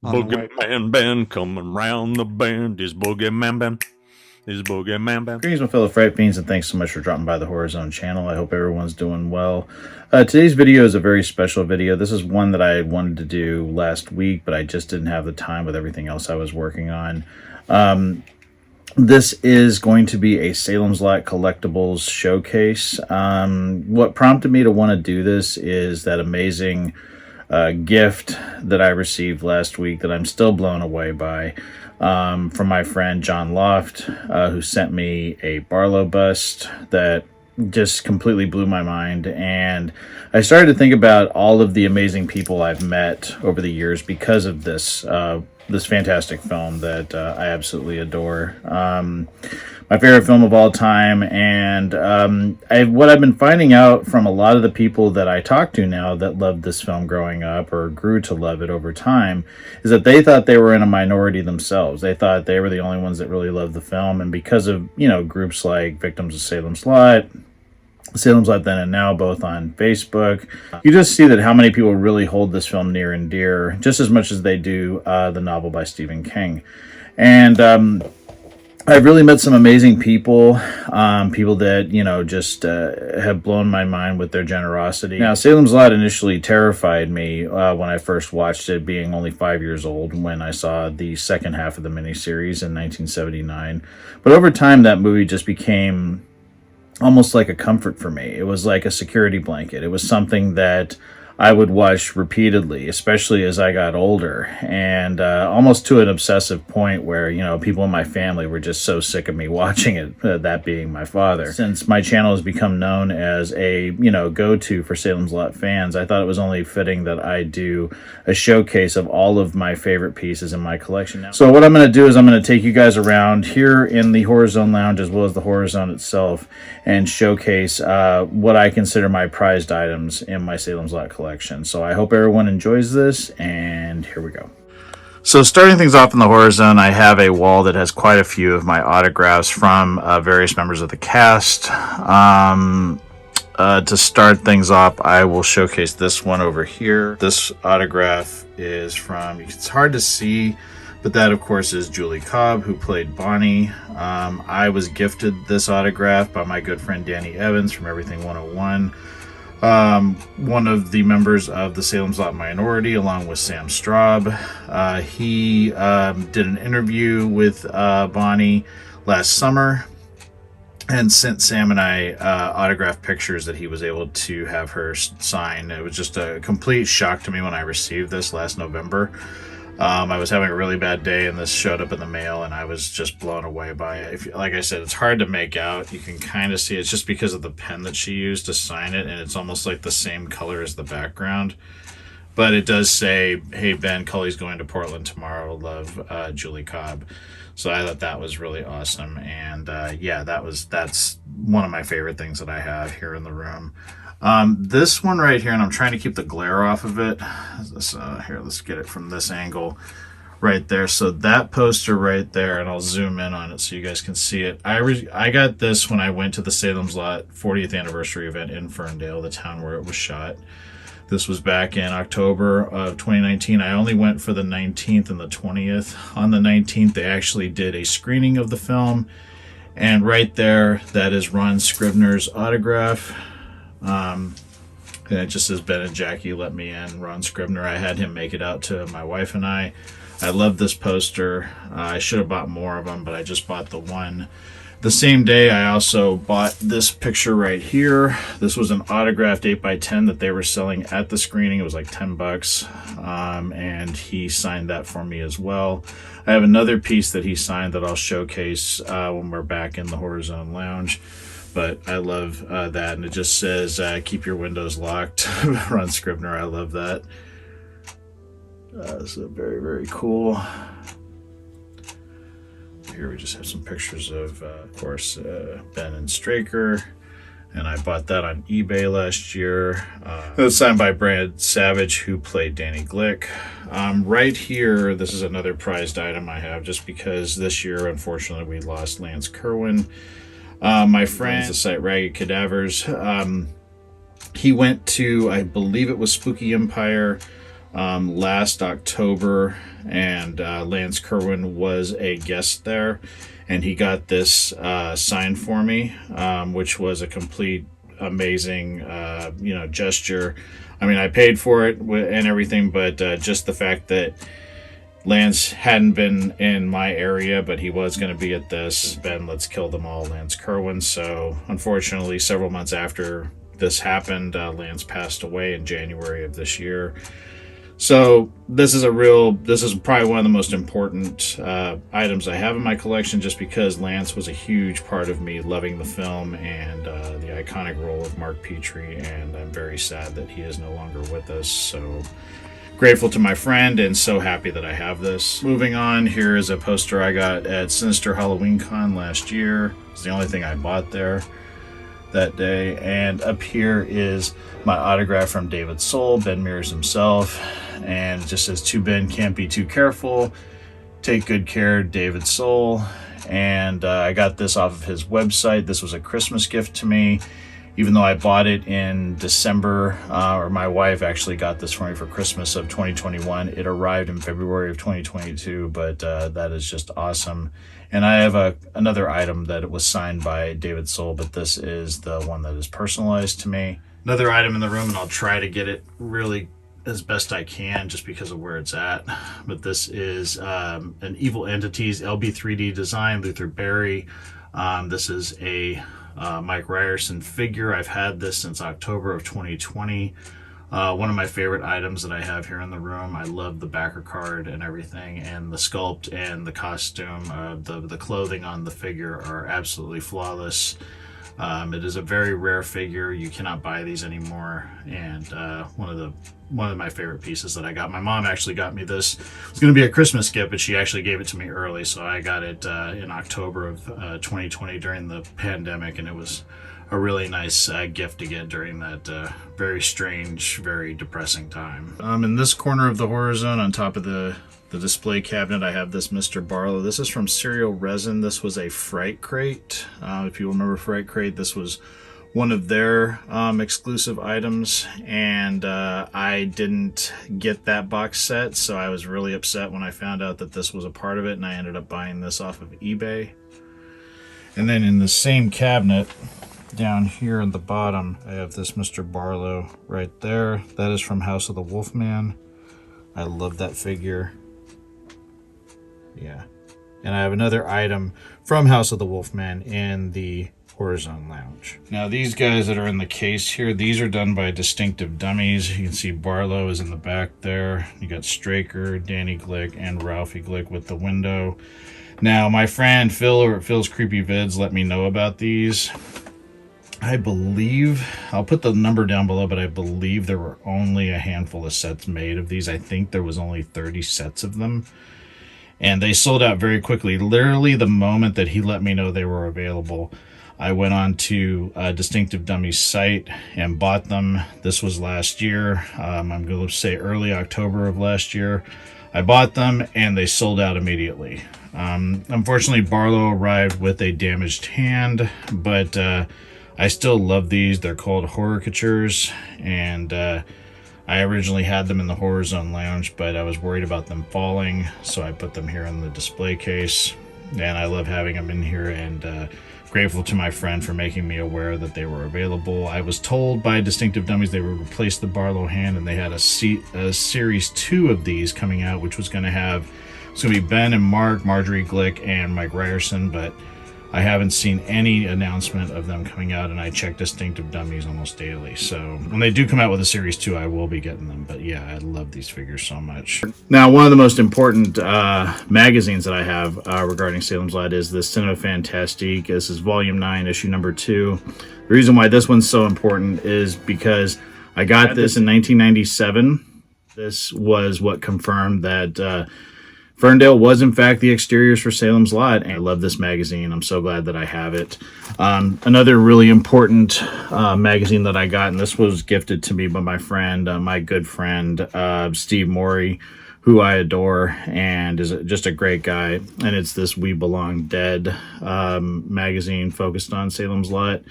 BoogeyMan band coming round the bend. Is BoogeyMan band. Is BoogeyMan band. Greetings, my fellow Fright Fiends, and thanks so much for dropping by the Horror Zone channel. I hope everyone's doing well. Today's video is a very special video. This is one that I wanted to do last week, but I just didn't have the time with everything else I was working on. This is going to be a Salem's Lot collectibles showcase. What prompted me to want to do this is that amazing gift that I received last week that I'm still blown away by, from my friend John Loft, who sent me a Barlow bust that just completely blew my mind. And I started to think about all of the amazing people I've met over the years because of this this fantastic film that I absolutely adore. My favorite film of all time, and what I've been finding out from a lot of the people that I talk to now that loved this film growing up or grew to love it over time is that they thought they were in a minority themselves. They thought they were the only ones that really loved the film, and because of, you know, groups like Victims of Salem's Lot Then and Now, both on Facebook, you just see that how many people really hold this film near and dear, just as much as they do the novel by Stephen King. And I've really met some amazing people, people that, you know, just have blown my mind with their generosity. Now, Salem's Lot initially terrified me when I first watched it, being only 5 years old when I saw the second half of the miniseries in 1979. But over time, that movie just became almost like a comfort for me. It was like a security blanket. It was something that I would watch repeatedly, especially as I got older, and almost to an obsessive point where, you know, people in my family were just so sick of me watching it, that being my father. Since my channel has become known as a, you know, go-to for Salem's Lot fans, I thought it was only fitting that I do a showcase of all of my favorite pieces in my collection now. So what I'm going to do is I'm going to take you guys around here in the Horror Zone Lounge as well as the Horror Zone itself and showcase what I consider my prized items in my Salem's Lot collection. So I hope everyone enjoys this, and here we go. So starting things off in the Horror Zone, I have a wall that has quite a few of my autographs from various members of the cast. To start things off, I will showcase this one over here. This autograph is from, it's hard to see, but that of course is Julie Cobb, who played Bonnie. I was gifted this autograph by my good friend Danny Evans from Everything 101. One of the members of the Salem's Lot minority, along with Sam Straub. He did an interview with Bonnie last summer and sent Sam and I autographed pictures that he was able to have her sign. It was just a complete shock to me when I received this last November. I was having a really bad day and this showed up in the mail and I was just blown away by it. Like I said, it's hard to make out. You can kind of see it's just because of the pen that she used to sign it, and it's almost like the same color as the background. But it does say, "Hey Ben, Cully's going to Portland tomorrow. Love, Julie Cobb." So I thought that was really awesome, and yeah, that's one of my favorite things that I have here in the room. This one right here, and I'm trying to keep the glare off of it. Here, let's get it from this angle right there. So that poster right there, and I'll zoom in on it so you guys can see it. I got this when I went to the Salem's Lot 40th anniversary event in Ferndale, the town where it was shot. This was back in October of 2019. I only went for the 19th and the 20th. On the 19th, they actually did a screening of the film, and right there, that is Ron Scribner's autograph. And it just says, "Ben and Jackie let me in, Ron Scribner." I had him make it out to my wife and I. I love this poster. I should have bought more of them, but I just bought the one. The same day, I also bought this picture right here. This was an autographed 8x10 that they were selling at the screening. It was like $10, and he signed that for me as well. I have another piece that he signed that I'll showcase when we're back in the Horror Zone Lounge. But I love that, and it just says, "Keep your windows locked." Ron Scribner, I love that. So very, very cool. Here we just have some pictures of course, Ben and Straker, and I bought that on eBay last year. It was signed by Brad Savage, who played Danny Glick. Right here, this is another prized item I have, just because this year, unfortunately, we lost Lance Kerwin. My friend, the site Ragged Cadavers, he went to, I believe it was Spooky Empire last October, and Lance Kerwin was a guest there, and he got this signed for me, which was a complete amazing gesture. I mean, I paid for it and everything, but just the fact that Lance hadn't been in my area, but he was going to be at this Ben Let's Kill Them All, Lance Kerwin. So unfortunately, several months after this happened, Lance passed away in January of this year. So this is probably one of the most important items I have in my collection, just because Lance was a huge part of me loving the film and the iconic role of Mark Petrie, and I'm very sad that he is no longer with us. So grateful to my friend and so happy that I have this. Moving on, here is a poster I got at Sinister Halloween Con last year. It's the only thing I bought there that day. And up here is my autograph from David Soul, Ben Mears himself. And it just says, "To Ben, can't be too careful. Take good care, David Soul." And I got this off of his website. This was a Christmas gift to me. Even though I bought it in December, or my wife actually got this for me for Christmas of 2021. It arrived in February of 2022, but that is just awesome. And I have another item that it was signed by David Soul, but this is the one that is personalized to me. Another item in the room, and I'll try to get it really as best I can just because of where it's at. But this is an Evil Entities LB3D design, Luther Berry. This is a Mike Ryerson figure. I've had this since October of 2020. One of my favorite items that I have here in the room. I love the backer card and everything, and the sculpt and the costume, the clothing on the figure are absolutely flawless. It is a very rare figure. You cannot buy these anymore, and one of my favorite pieces that I got. My mom actually got me this. It was going to be a Christmas gift, but she actually gave it to me early, so I got it in October of 2020 during the pandemic, and it was a really nice gift to get during that very strange, very depressing time. In this corner of the horror zone, on top of the display cabinet, I have this Mr. Barlow. This is from Serial Resin. This was a Fright Crate. If you remember Fright Crate, this was one of their exclusive items, and I didn't get that box set, so I was really upset when I found out that this was a part of it, and I ended up buying this off of eBay. And then in the same cabinet, down here at the bottom, I have this Mr. Barlow right there. That is from House of the Wolfman. I love that figure. Yeah. And I have another item from House of the Wolfman in the Horizon Lounge. Now these guys that are in the case here, these are done by Distinctive Dummies. You can see Barlow is in the back there. You got Straker, Danny Glick, and Ralphie Glick with the window. Now my friend Phil over at Phil's Creepy Vids let me know about these. I believe, I'll put the number down below, but I believe there were only a handful of sets made of these. I think there was only 30 sets of them. And they sold out very quickly. Literally the moment that he let me know they were available, I went on to Distinctive Dummies site and bought them. This was last year. I'm going to say early October of last year. I bought them and they sold out immediately. Unfortunately, Barlow arrived with a damaged hand, but I still love these. They're called Horrorcatures, and I originally had them in the Horror Zone Lounge, but I was worried about them falling, so I put them here in the display case, and I love having them in here, and grateful to my friend for making me aware that they were available. I was told by Distinctive Dummies they would replace the Barlow hand, and they had a series 2 of these coming out, which was going to be Ben and Mark, Marjorie Glick, and Mike Ryerson, but I haven't seen any announcement of them coming out, and I check Distinctive Dummies almost daily. So when they do come out with a Series 2, I will be getting them. But yeah, I love these figures so much. Now, one of the most important magazines that I have regarding Salem's Lot is the Cinema Fantastique. This is Volume 9, Issue number 2. The reason why this one's so important is because I got this in 1997. This was what confirmed that Ferndale was, in fact, the exteriors for Salem's Lot, and I love this magazine. I'm so glad that I have it. Another really important magazine that I got, and this was gifted to me by my friend, my good friend, Steve Morey, who I adore, and is just a great guy. And it's this We Belong Dead magazine focused on Salem's Lot.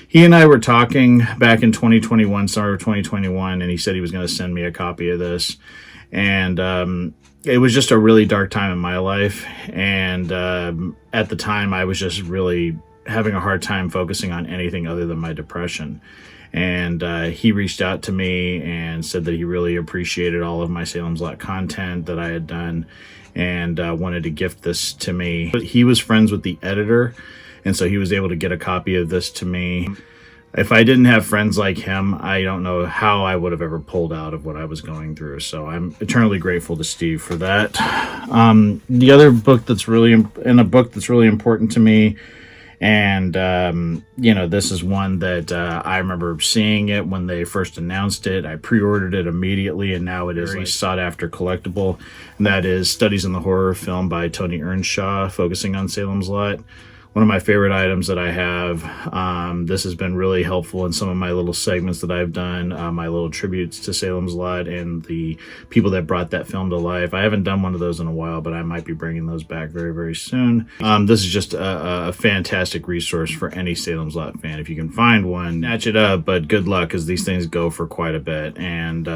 He and I were talking back in 2021, summer of 2021, and he said he was going to send me a copy of this. And it was just a really dark time in my life. And at the time, I was just really having a hard time focusing on anything other than my depression. And he reached out to me and said that he really appreciated all of my Salem's Lot content that I had done, and wanted to gift this to me. But he was friends with the editor, and so he was able to get a copy of this to me. If I didn't have friends like him, I don't know how I would have ever pulled out of what I was going through. So I'm eternally grateful to Steve for that. The other book that's really important to me, and this is one that I remember seeing it when they first announced it. I pre-ordered it immediately, and now it is a sought-after collectible. And that is Studies in the Horror Film by Tony Earnshaw, focusing on Salem's Lot. One of my favorite items that I have. This has been really helpful in some of my little segments that I've done, my little tributes to Salem's Lot and the people that brought that film to life. I haven't done one of those in a while, but I might be bringing those back very, very soon. This is just a fantastic resource for any Salem's Lot fan. If you can find one, snatch it up, but good luck, because these things go for quite a bit. And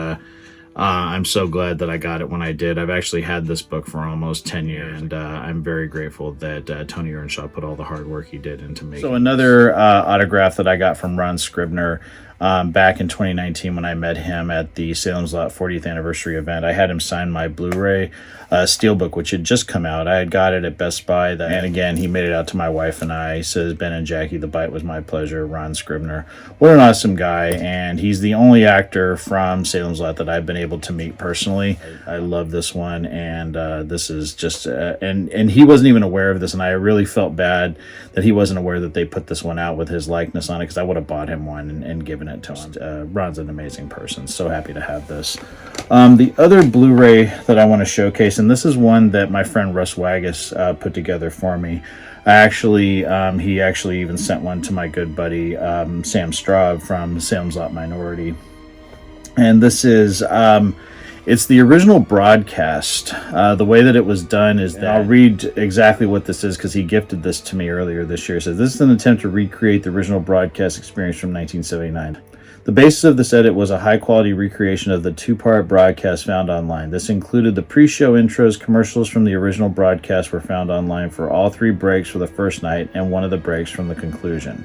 I'm so glad that I got it when I did. I've actually had this book for almost 10 years, and I'm very grateful that Tony Earnshaw put all the hard work he did into making. So another autograph that I got from Ron Scribner back in 2019 when I met him at the Salem's Lot 40th anniversary event. I had him sign my Blu-ray Steelbook, which had just come out. I had got it at Best Buy, and again, he made it out to my wife and I. He says, "Ben and Jackie, the bite was my pleasure." Ron Scribner, what an awesome guy, and he's the only actor from Salem's Lot that I've been able to meet personally. I love this one, and this is just, and he wasn't even aware of this, and I really felt bad that he wasn't aware that they put this one out with his likeness on it, because I would have bought him one and given it to him. Ron's an amazing person. So happy to have this. The other Blu-ray that I want to showcase, and this is one that my friend Russ Waggis put together for me. He actually even sent one to my good buddy Sam Straub from Salem's Lot Minority. And this is it's the original broadcast. The way that it was done is that I'll read exactly what this is, because he gifted this to me earlier this year. It says, "This is an attempt to recreate the original broadcast experience from 1979. The basis of this edit was a high-quality recreation of the two-part broadcast found online. This included the pre-show intros. Commercials from the original broadcast were found online for all 3 breaks for the first night and one of the breaks from the conclusion.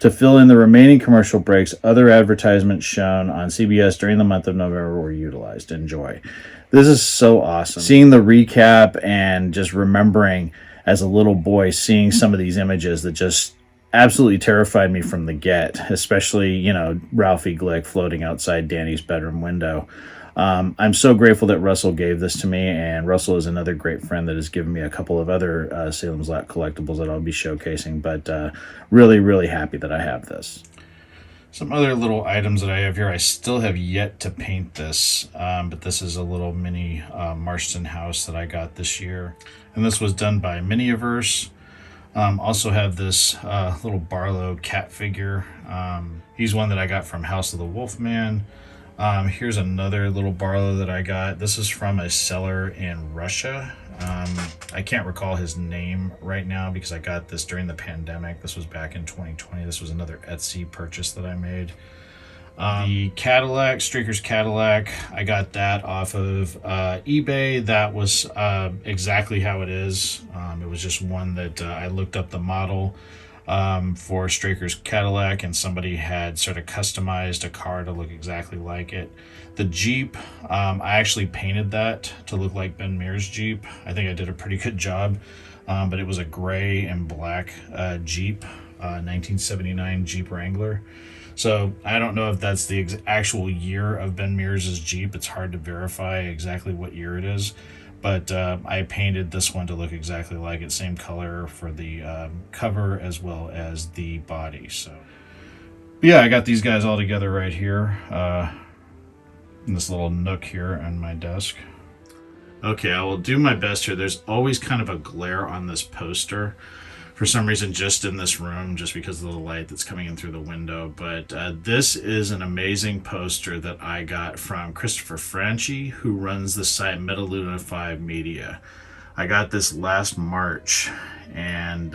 To fill in the remaining commercial breaks, other advertisements shown on CBS during the month of November were utilized. Enjoy." This is so awesome. Seeing the recap and just remembering as a little boy seeing some of these images that just absolutely terrified me from the get, especially, Ralphie Glick floating outside Danny's bedroom window. I'm so grateful that Russell gave this to me, and Russell is another great friend that has given me a couple of other Salem's Lot collectibles that I'll be showcasing, but really, really happy that I have this. Some other little items that I have here. I still have yet to paint this, but this is a little mini Marston house that I got this year, and this was done by Miniverse. Also have this little Barlow cat figure. He's one that I got from House of the Wolfman. Here's another little Barlow that I got. This is from a seller in Russia. I can't recall his name right now because I got this during the pandemic. This was back in 2020. This was another Etsy purchase that I made. The Cadillac, Streaker's Cadillac, I got that off of eBay. That was exactly how it is. It was just one that I looked up the model for Streaker's Cadillac, and somebody had sort of customized a car to look exactly like it. The Jeep, I actually painted that to look like Ben Mears' Jeep. I think I did a pretty good job, but it was a gray and black Jeep, 1979 Jeep Wrangler. So I don't know if that's the actual year of Ben Mears' Jeep. It's hard to verify exactly what year it is. But I painted this one to look exactly like it. Same color for the cover as well as the body. So but yeah, I got these guys all together right here. In this little nook here on my desk. Okay, I will do my best here. There's always kind of a glare on this poster for some reason, just in this room, just because of the light that's coming in through the window. But this is an amazing poster that I got from Christopher Franchi, who runs the site Metaluna 5 Media. I got this last March, and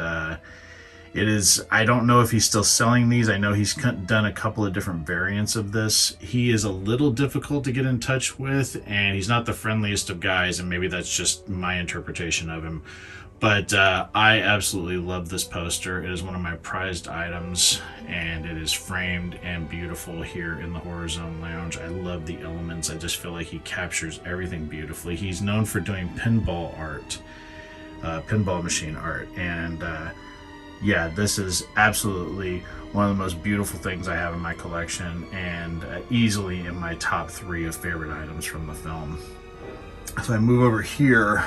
It is, I don't know if he's still selling these. I know he's done a couple of different variants of this. He is a little difficult to get in touch with, and he's not the friendliest of guys, and maybe that's just my interpretation of him. But I absolutely love this poster. It is one of my prized items, and it is framed and beautiful here in the Horror Zone Lounge. I love the elements. I just feel like he captures everything beautifully. He's known for doing pinball art, pinball machine art, and yeah, this is absolutely one of the most beautiful things I have in my collection, and easily in my top 3 of favorite items from the film. If I move over here,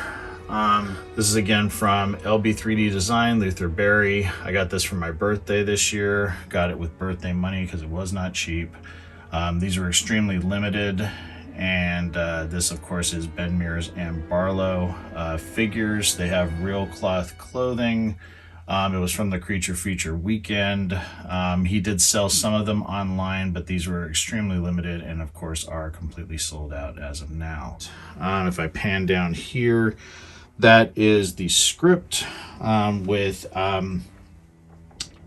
this is again from LB3D Design, Luther Berry. I got this for my birthday this year. Got it with birthday money because it was not cheap. These were extremely limited, and this of course is Ben Mears and Barlow figures. They have real cloth clothing. It was from the Creature Feature weekend. He did sell some of them online, but these were extremely limited and of course are completely sold out as of now. If I pan down here, that is the script with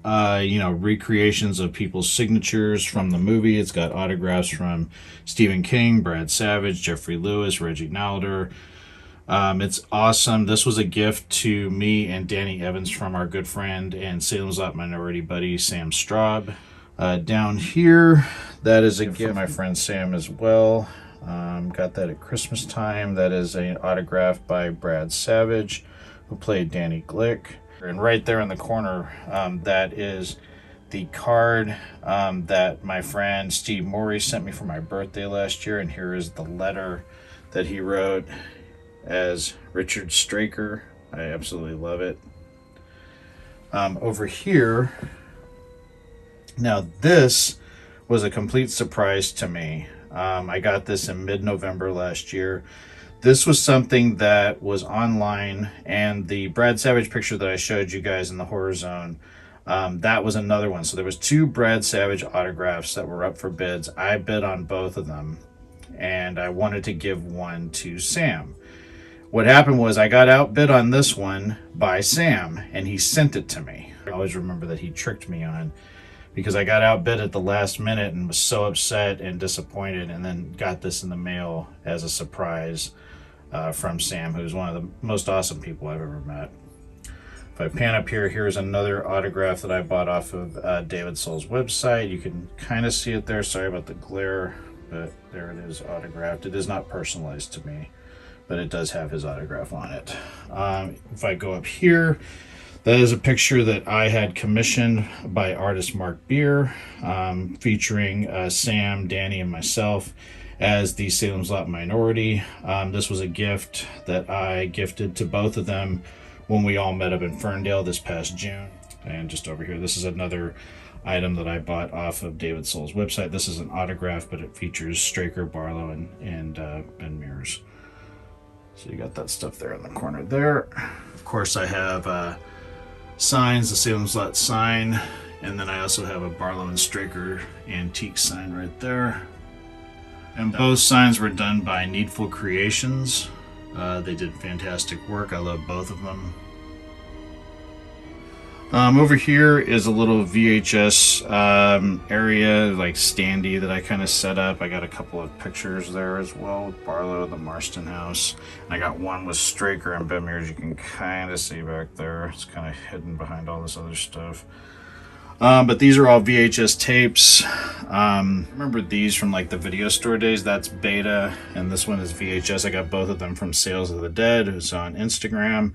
recreations of people's signatures from the movie. It's got autographs from Stephen King, Brad Savage, Jeffrey Lewis, Reggie Nalder. It's awesome. This was a gift to me and Danny Evans from our good friend and Salem's Lot minority buddy, Sam Straub. Down here, that is a gift from my friend Sam as well. Got that at Christmas time. That is an autograph by Brad Savage, who played Danny Glick. And right there in the corner, that is the card that my friend Steve Morey sent me for my birthday last year. And here is the letter that he wrote as Richard Straker. I absolutely love it. Over here, now this was a complete surprise to me. I got this in mid-November last year. This was something that was online, and the Brad Savage picture that I showed you guys in the Horror Zone, that was another one. So there was 2 Brad Savage autographs that were up for bids. I bid on both of them, and I wanted to give one to Sam. What happened was I got outbid on this one by Sam, and he sent it to me. I always remember that he tricked me on, because I got outbid at the last minute and was so upset and disappointed, and then got this in the mail as a surprise from Sam, who's one of the most awesome people I've ever met. If I pan up here, here's another autograph that I bought off of David Soul's website. You can kind of see it there. Sorry about the glare, but there it is, autographed. It is not personalized to me, but it does have his autograph on it. If I go up here, that is a picture that I had commissioned by artist Mark Beer, featuring Sam, Danny, and myself as the Salem's Lot minority. This was a gift that I gifted to both of them when we all met up in Ferndale this past June. And just over here, this is another item that I bought off of David Soul's website. This is an autograph, but it features Straker, Barlow, and Ben Mears. So you got that stuff there in the corner there. Of course, I have signs, the Salem's Lot sign, and then I also have a Barlow and Straker antique sign right there. And both signs were done by Needful Creations. They did fantastic work. I love both of them. Over here is a little VHS area, like standee, that I kind of set up. I got a couple of pictures there as well with Barlow, the Marston house. And I got one with Straker and Ben Mears. You can kind of see back there. It's kind of hidden behind all this other stuff. But these are all VHS tapes. Remember these from like the video store days? That's beta, and this one is VHS. I got both of them from Sales of the Dead, who's on Instagram.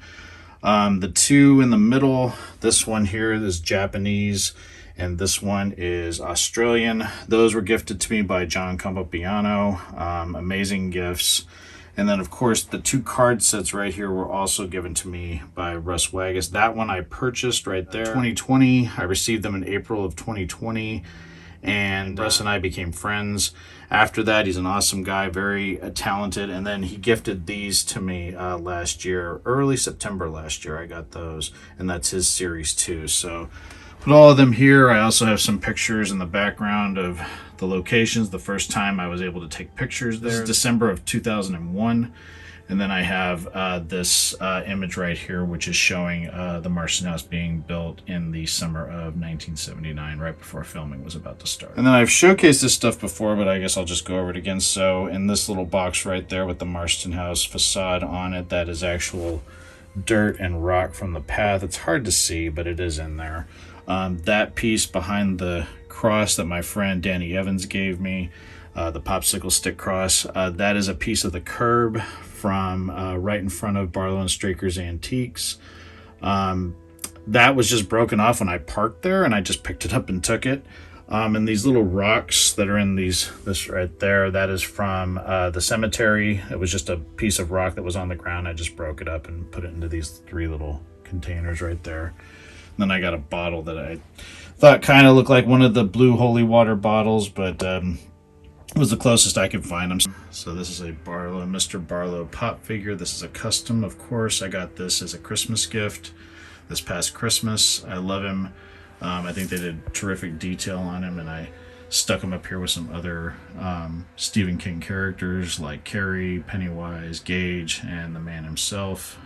The 2 in the middle, this one here is Japanese, and this one is Australian. Those were gifted to me by John Campopiano. Amazing gifts. And then, of course, the 2 card sets right here were also given to me by Russ Waggis. That one I purchased right there. 2020, I received them in April of 2020, and Russ and I became friends. After that, he's an awesome guy, very talented, and then he gifted these to me last year, early September last year. I got those, and that's his Series 2. So put all of them here. I also have some pictures in the background of the locations. The first time I was able to take pictures there. This is December of 2001. And then I have this image right here, which is showing the Marston house being built in the summer of 1979, right before filming was about to start. And then I've showcased this stuff before, but I guess I'll just go over it again. So in this little box right there with the Marston house facade on it, that is actual dirt and rock from the path. It's hard to see, but it is in there. That piece behind the cross that my friend Danny Evans gave me, the popsicle stick cross, that is a piece of the curb from right in front of Barlow and Straker's Antiques. That was just broken off when I parked there, and I just picked it up and took it. And these little rocks that are in this right there, that is from the cemetery. It was just a piece of rock that was on the ground. I just broke it up and put it into these 3 little containers right there. And then I got a bottle that I thought kind of looked like one of the blue holy water bottles, but it was the closest I could find them. So this is a Barlow, Mr. Barlow pop figure. This is a custom, of course. I got this as a Christmas gift this past Christmas. I love him. I think they did terrific detail on him, and I stuck him up here with some other Stephen King characters like Carrie, Pennywise, Gage, and the man himself.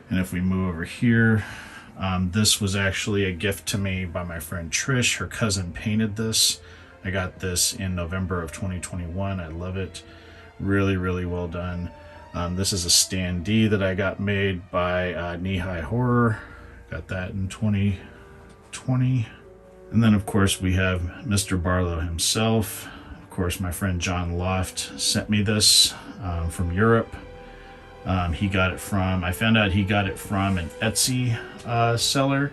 And if we move over here, this was actually a gift to me by my friend Trish. Her cousin painted this. I got this in November of 2021. I love it. Really, really well done. This is a standee that I got made by Knee High Horror. Got that in 2020. And then, of course, we have Mr. Barlow himself. Of course, my friend John Loft sent me this from Europe. He got it from, I found out he got it from an Etsy seller.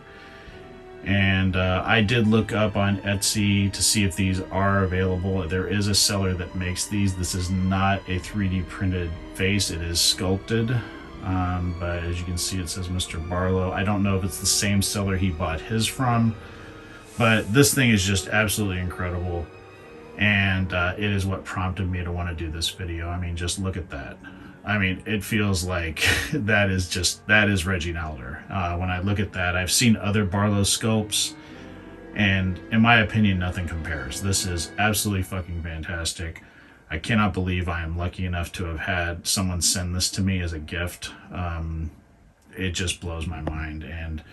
And I did look up on Etsy to see if these are available. There is a seller that makes these. This is not a 3D printed face. It is sculpted. But as you can see, it says Mr. Barlow. I don't know if it's the same seller he bought his from. But this thing is just absolutely incredible. And it is what prompted me to want to do this video. I mean, just look at that. I mean, it feels like that is Reggie Nalder. When I look at that, I've seen other Barlow sculpts, and in my opinion, nothing compares. This is absolutely fucking fantastic. I cannot believe I am lucky enough to have had someone send this to me as a gift. It just blows my mind, and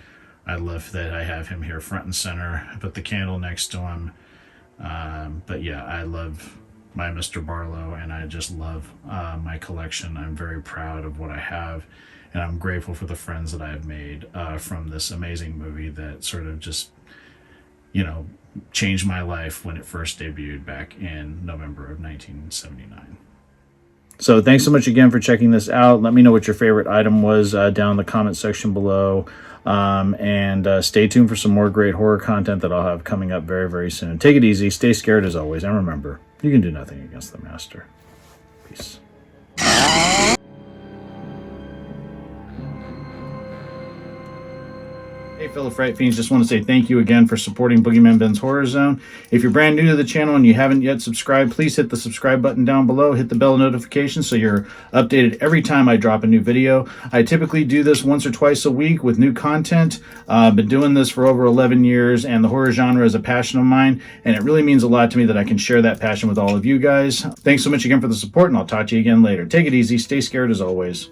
I love that I have him here front and center. I put the candle next to him. But yeah, I love my Mr. Barlow, and I just love my collection. I'm very proud of what I have, and I'm grateful for the friends that I have made from this amazing movie that sort of just, you know, changed my life when it first debuted back in November of 1979. So thanks so much again for checking this out. Let me know what your favorite item was down in the comment section below. And stay tuned for some more great horror content that I'll have coming up very, very soon. Take it easy. Stay scared as always. And remember, you can do nothing against the master. Peace. Hey fellow Fright Fiends, just want to say thank you again for supporting BoogeyMan Ben's Horror Zone. If you're brand new to the channel and you haven't yet subscribed, please hit the subscribe button down below, hit the bell notification so you're updated every time I drop a new video. I typically do this once or twice a week with new content. I've been doing this for over 11 years, and the horror genre is a passion of mine, and it really means a lot to me that I can share that passion with all of you guys. Thanks so much again for the support, and I'll talk to you again later. Take it easy, stay scared as always.